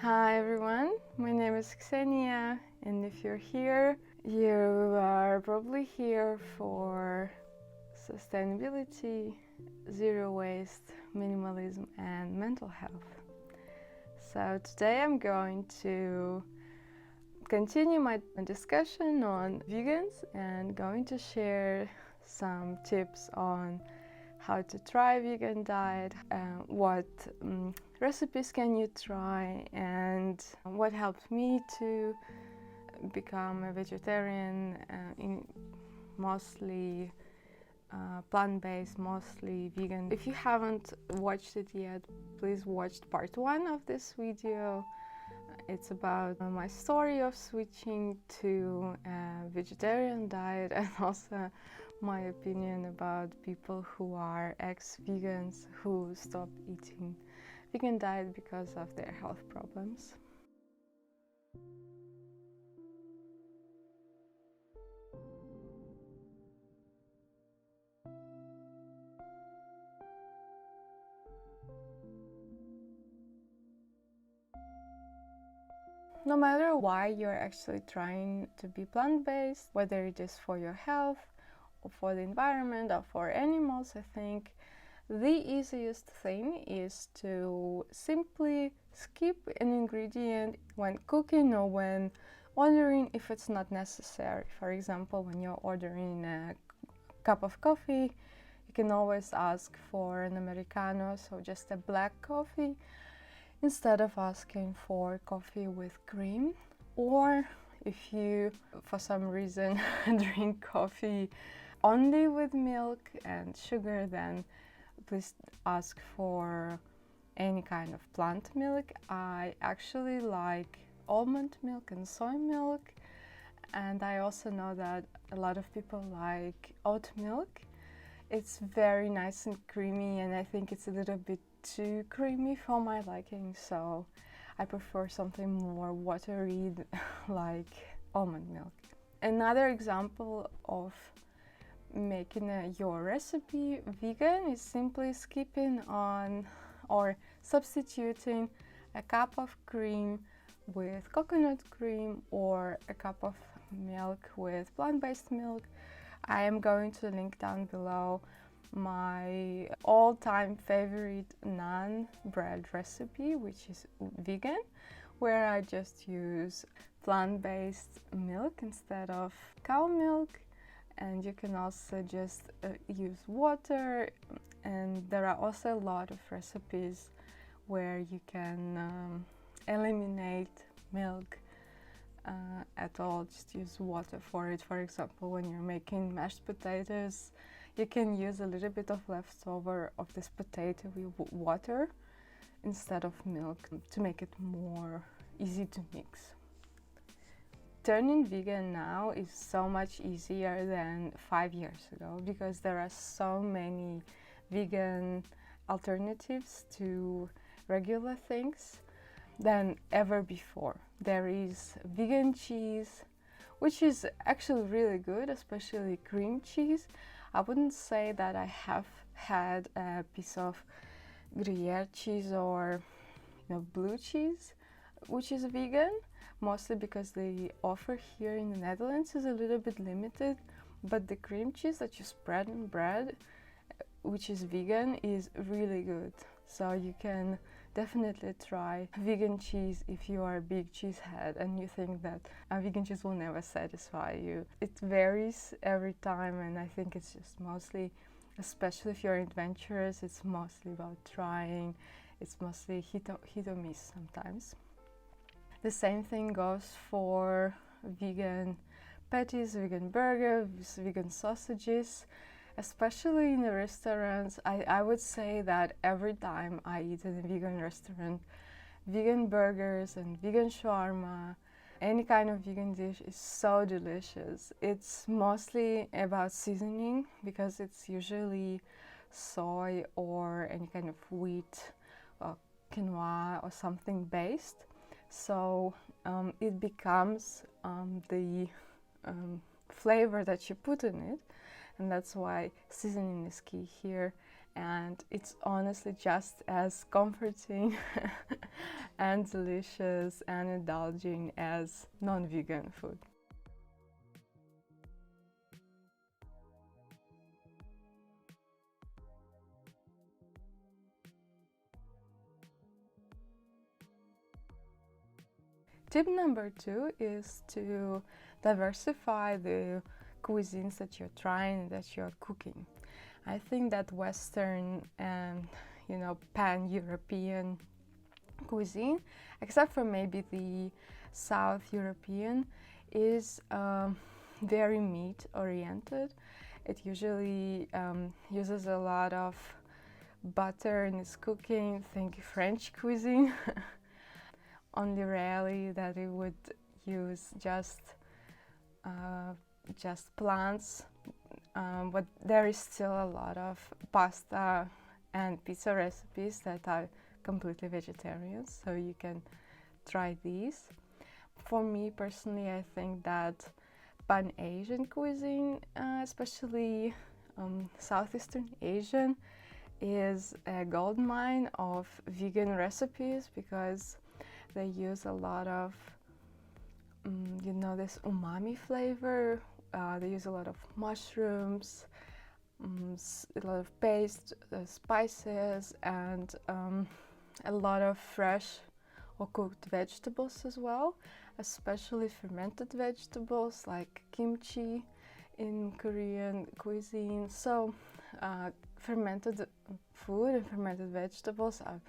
Hi everyone, my name is Ksenia, and if you're here, you are probably here for sustainability, zero waste, minimalism, and mental health. So today I'm going to continue my discussion on vegans and going to share some tips on how to try vegan diet, what recipes can you try, and what helped me to become a vegetarian, mostly plant-based, mostly vegan. If you haven't watched it yet, please watch part 1 of this video. It's about my story of switching to a vegetarian diet and also my opinion about people who are ex-vegans who stop eating vegan diet because of their health problems. No matter why you're actually trying to be plant-based, whether it is for your health or for the environment or for animals, I think the easiest thing is to simply skip an ingredient when cooking or when ordering if it's not necessary. For example, when you're ordering a cup of coffee, you can always ask for an Americano, so just a black coffee, instead of asking for coffee with cream. Or if you, for some reason, drink coffee only with milk and sugar, then please ask for any kind of plant milk. I actually like almond milk and soy milk, and I also know that a lot of people like oat milk. It's very nice and creamy, and I think it's a little bit too creamy for my liking, so I prefer something more watery like almond milk. Another example of making your recipe vegan is simply skipping on or substituting a cup of cream with coconut cream or a cup of milk with plant-based milk. I am going to link down below my all-time favorite naan bread recipe, which is vegan, where I just use plant-based milk instead of cow milk. And you can also just use water, and there are also a lot of recipes where you can eliminate milk at all, just use water for it. For example, when you're making mashed potatoes, you can use a little bit of leftover of this potato with water instead of milk to make it more easy to mix. Turning vegan now is so much easier than 5 years ago because there are so many vegan alternatives to regular things than ever before. There is vegan cheese, which is actually really good, especially cream cheese. I wouldn't say that I have had a piece of Gruyere cheese or blue cheese which is vegan, mostly because the offer here in the Netherlands is a little bit limited, but the cream cheese that you spread on bread, which is vegan, is really good. So you can definitely try vegan cheese if you are a big cheese head and you think that a vegan cheese will never satisfy you. It varies every time, and I think it's just mostly, especially if you're adventurous, it's mostly about trying. It's mostly hit or miss sometimes. The same thing goes for vegan patties, vegan burgers, vegan sausages. Especially in the restaurants, I would say that every time I eat in a vegan restaurant, vegan burgers and vegan shawarma, any kind of vegan dish is so delicious. It's mostly about seasoning because it's usually soy or any kind of wheat or quinoa or something based. So it becomes the flavor that you put in it, and that's why seasoning is key here. and it's honestly just as comforting and delicious and indulging as non-vegan food. Tip number 2 is to diversify the cuisines that you're trying, that you're cooking. I think that Western and, pan-European cuisine, except for maybe the South European, is very meat-oriented. It usually uses a lot of butter in its cooking. Think French cuisine. Only rarely that it would use just plants, but there is still a lot of pasta and pizza recipes that are completely vegetarian, so you can try these. For me personally, I think that Pan-Asian cuisine, especially Southeastern Asian, is a gold mine of vegan recipes because they use a lot of, this umami flavor. They use a lot of mushrooms, a lot of paste, spices, and a lot of fresh or cooked vegetables as well, especially fermented vegetables like kimchi in Korean cuisine. So fermented food and fermented vegetables are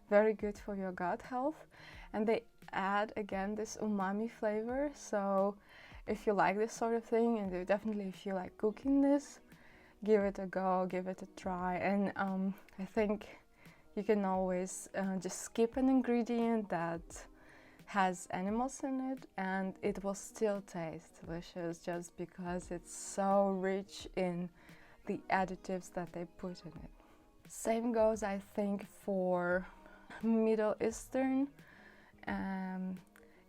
very good for your gut health, and they add again this umami flavor. So if you like this sort of thing, and definitely if you like cooking this, give it a go, give it a try. And I think you can always just skip an ingredient that has animals in it and it will still taste delicious just because it's so rich in the additives that they put in it. Same goes, I think, for Middle Eastern,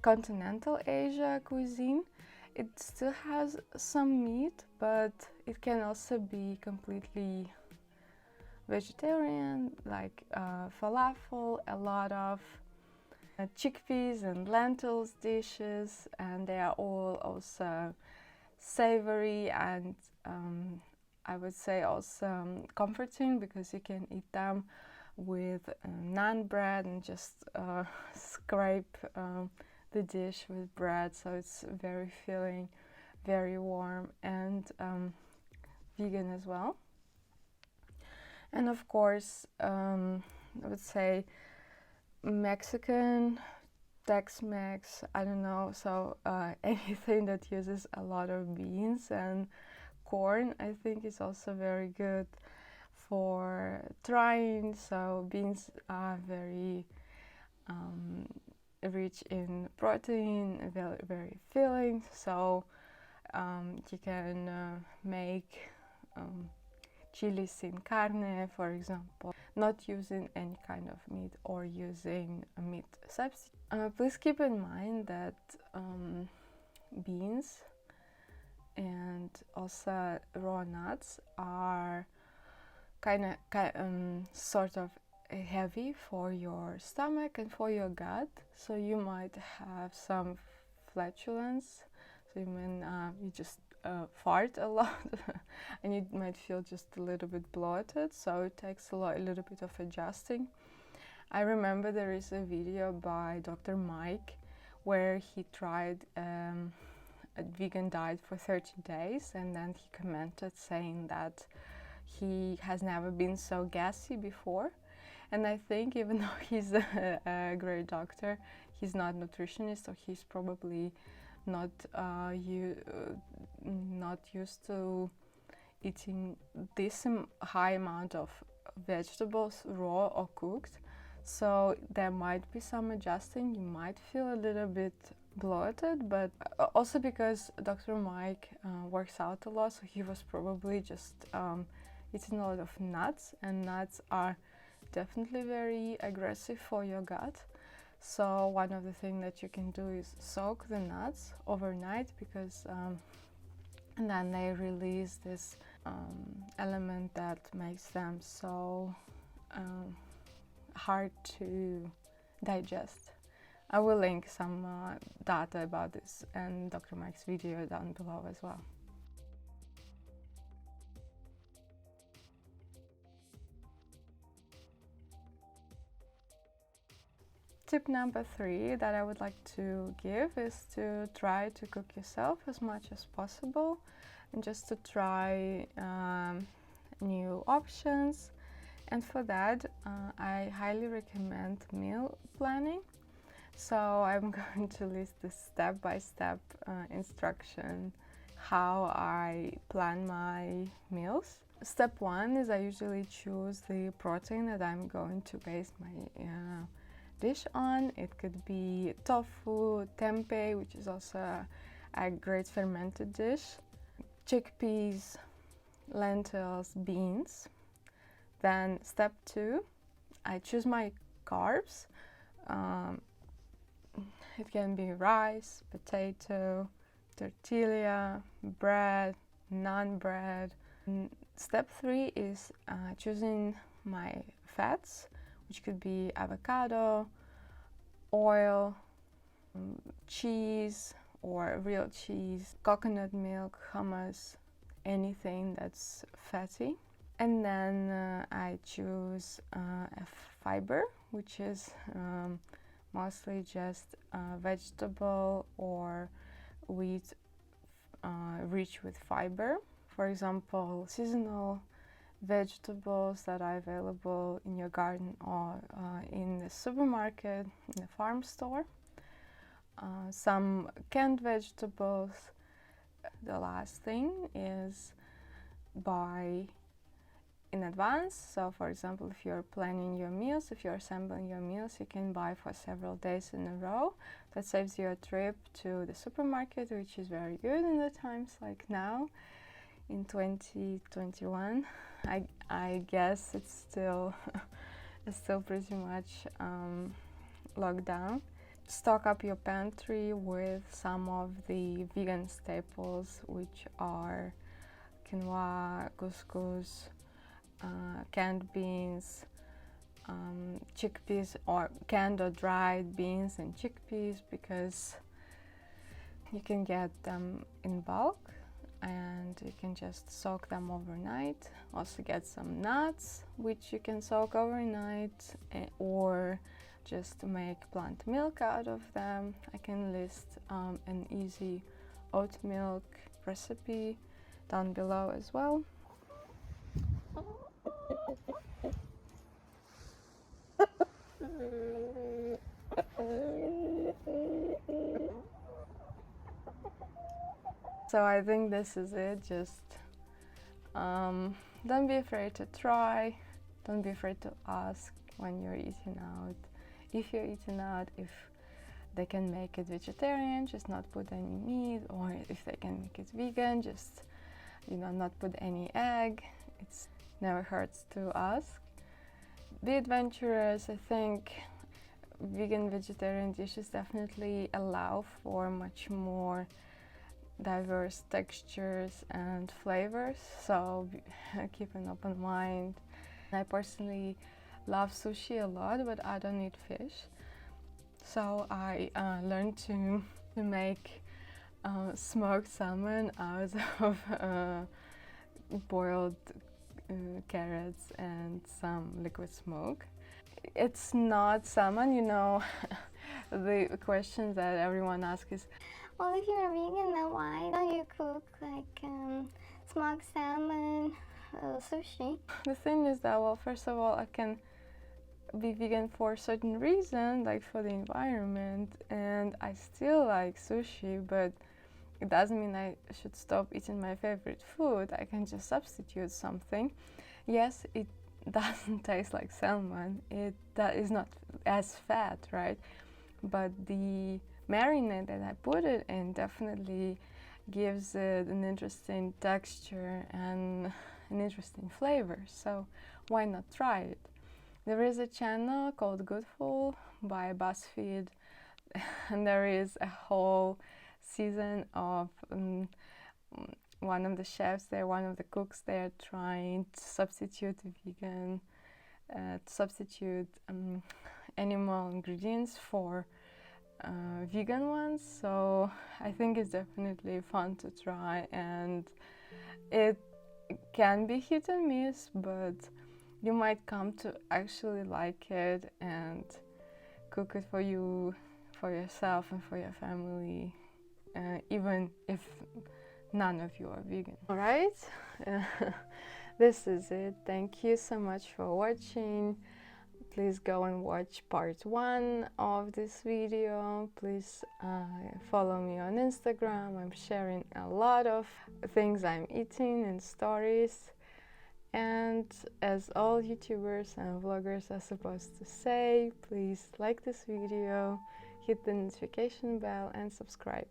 continental Asia cuisine. It still has some meat, but it can also be completely vegetarian, like falafel, a lot of chickpeas and lentils dishes, and they are all also savory and I would say also comforting because you can eat them with naan bread and just scrape the dish with bread, so it's very filling, very warm, and vegan as well. And of course, I would say Mexican, Tex-Mex, I don't know, so anything that uses a lot of beans and corn, I think is also very good for trying. So beans are very rich in protein, very, very filling, so you can make chili sin carne, for example, not using any kind of meat or using a meat substitute. Please keep in mind that beans and also raw nuts are sort of heavy for your stomach and for your gut, so you might have some flatulence. So you just fart a lot and you might feel just a little bit bloated, so it takes a little bit of adjusting. I remember there is a video by Dr. Mike where he tried a vegan diet for 30 days and then he commented saying that he has never been so gassy before. And I think even though he's a great doctor, he's not a nutritionist, so he's probably not used to eating this high amount of vegetables, raw or cooked. So there might be some adjusting. You might feel a little bit bloated, but also because Dr. Mike works out a lot, so he was probably just eating a lot of nuts, and nuts are definitely very aggressive for your gut. So one of the things that you can do is soak the nuts overnight, because and then they release this element that makes them so hard to digest. I will link some data about this in Dr. Mike's video down below as well. Tip number 3 that I would like to give is to try to cook yourself as much as possible, and just to try new options. And for that, I highly recommend meal planning. So I'm going to list the step-by-step instruction how I plan my meals. Step 1 is I usually choose the protein that I'm going to base my dish on. It could be tofu, tempeh, which is also a great fermented dish, chickpeas, lentils, beans. Then step 2, I choose my carbs. It can be rice, potato, tortilla, bread, non-bread. Step 3 is choosing my fats, which could be avocado, oil, cheese or real cheese, coconut milk, hummus, anything that's fatty. And then I choose a fiber, which is mostly just vegetable or wheat rich with fiber. For example, seasonal vegetables that are available in your garden or in the supermarket, in the farm store. Some canned vegetables. The last thing is buy in advance. So for example, if you're planning your meals, if you're assembling your meals, you can buy for several days in a row. That saves you a trip to the supermarket, which is very good in the times like now in 2021. I guess it's still pretty much locked down. Stock up your pantry with some of the vegan staples, which are quinoa, couscous, canned beans, chickpeas, or canned or dried beans and chickpeas, because you can get them in bulk and you can just soak them overnight. Also get some nuts, which you can soak overnight, or just make plant milk out of them. I can list an easy oat milk recipe down below as well. So I think this is it. Just don't be afraid to try. Don't be afraid to ask when you're eating out. If you're eating out, if they can make it vegetarian, just not put any meat, or if they can make it vegan, just not put any egg. It's never hurts to ask. Be adventurous. I think vegan vegetarian dishes definitely allow for much more diverse textures and flavors, so keep an open mind. I personally love sushi a lot, but I don't eat fish, so I learned to make smoked salmon out of boiled carrots and some liquid smoke. It's not salmon, the question that everyone asks is, well, if you're a vegan, then why don't you cook like smoked salmon, sushi? The thing is that, well, first of all, I can be vegan for a certain reason, like for the environment, and I still like sushi, but it doesn't mean I should stop eating my favorite food. I can just substitute something. Yes, it doesn't taste like salmon. That is not as fat, right? But the marinade that I put it in definitely gives it an interesting texture and an interesting flavor. So why not try it? There is a channel called Goodful by BuzzFeed, and there is a whole season of one of the chefs there, one of the cooks there, trying to substitute vegan, substitute animal ingredients for vegan ones. So I think it's definitely fun to try, and it can be hit and miss, but you might come to actually like it and cook it for you, for yourself and for your family, even if none of you are vegan. All right, this is it. Thank you so much for watching. Please go and watch part 1 of this video. Please follow me on Instagram. I'm sharing a lot of things I'm eating and stories. And as all YouTubers and vloggers are supposed to say, please like this video, hit the notification bell and subscribe.